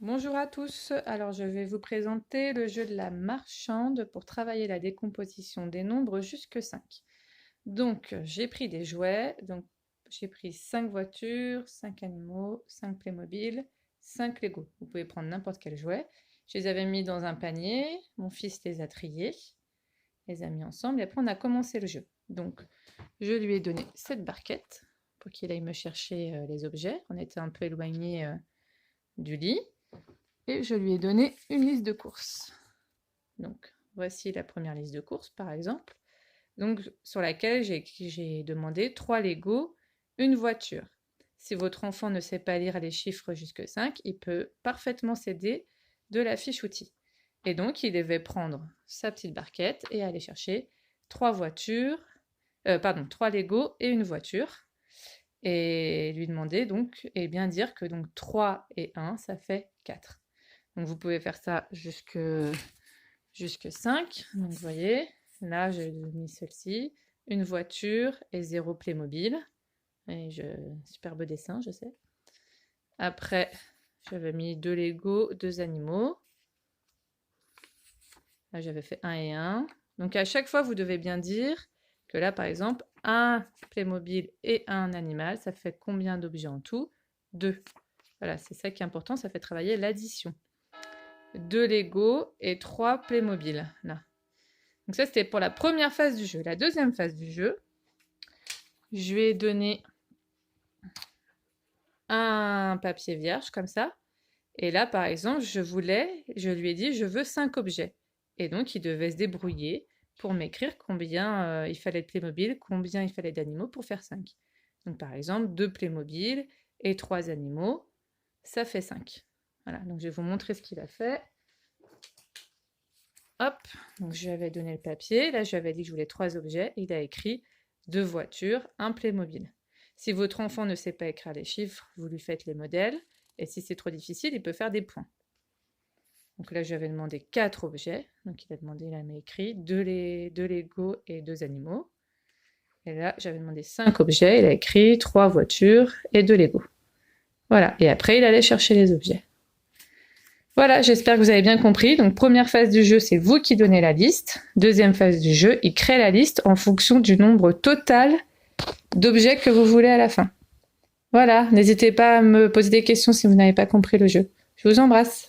Bonjour à tous, alors je vais vous présenter le jeu de la marchande pour travailler la décomposition des nombres jusque 5. Donc j'ai pris des jouets, donc j'ai pris 5 voitures, 5 animaux, 5 Playmobil, 5 Lego. Vous pouvez prendre n'importe quel jouet. Je les avais mis dans un panier, mon fils les a triés, les a mis ensemble et après on a commencé le jeu. Donc je lui ai donné cette barquette pour qu'il aille me chercher les objets. On était un peu éloigné du lit. Et je lui ai donné une liste de courses. Donc, voici la première liste de courses, par exemple. Donc, sur laquelle j'ai demandé 3 Lego, une voiture. Si votre enfant ne sait pas lire les chiffres jusque 5, il peut parfaitement s'aider de la fiche outil. Et donc, il devait prendre sa petite barquette et aller chercher 3 voitures, 3 Lego et une voiture. Et lui demander donc, et bien dire que donc 3 et 1, ça fait 4. Donc vous pouvez faire ça jusque 5. Donc vous voyez, là j'ai mis celle-ci, une voiture et 0 Playmobil. Et superbe dessin, je sais. Après, j'avais mis 2 Lego, 2 animaux. Là j'avais fait 1 et 1. Donc à chaque fois, vous devez bien dire que là, par exemple, un Playmobil et un animal, ça fait combien d'objets en tout? 2. Voilà, c'est ça qui est important, ça fait travailler l'addition. 2 Lego et 3 Playmobil. Là. Donc ça, c'était pour la première phase du jeu. La deuxième phase du jeu, je lui ai donné un papier vierge, comme ça. Et là, par exemple, je lui ai dit, je veux 5 objets. Et donc, il devait se débrouiller pour m'écrire combien il fallait de Playmobil, combien il fallait d'animaux pour faire 5. Donc, par exemple, 2 Playmobil et 3 animaux, ça fait 5. Voilà, donc je vais vous montrer ce qu'il a fait. Hop, donc je lui avais donné le papier, là je lui avais dit que je voulais 3 objets, il a écrit 2 voitures, un Playmobil. Si votre enfant ne sait pas écrire les chiffres, vous lui faites les modèles, et si c'est trop difficile, il peut faire des points. Donc là je lui avais demandé 4 objets, donc il m'a écrit 2 Lego et 2 animaux. Et là j'avais demandé 5 objets, il a écrit 3 voitures et 2 Lego. Voilà, et après il allait chercher les objets. Voilà, j'espère que vous avez bien compris. Donc, première phase du jeu, c'est vous qui donnez la liste. Deuxième phase du jeu, il crée la liste en fonction du nombre total d'objets que vous voulez à la fin. Voilà, n'hésitez pas à me poser des questions si vous n'avez pas compris le jeu. Je vous embrasse.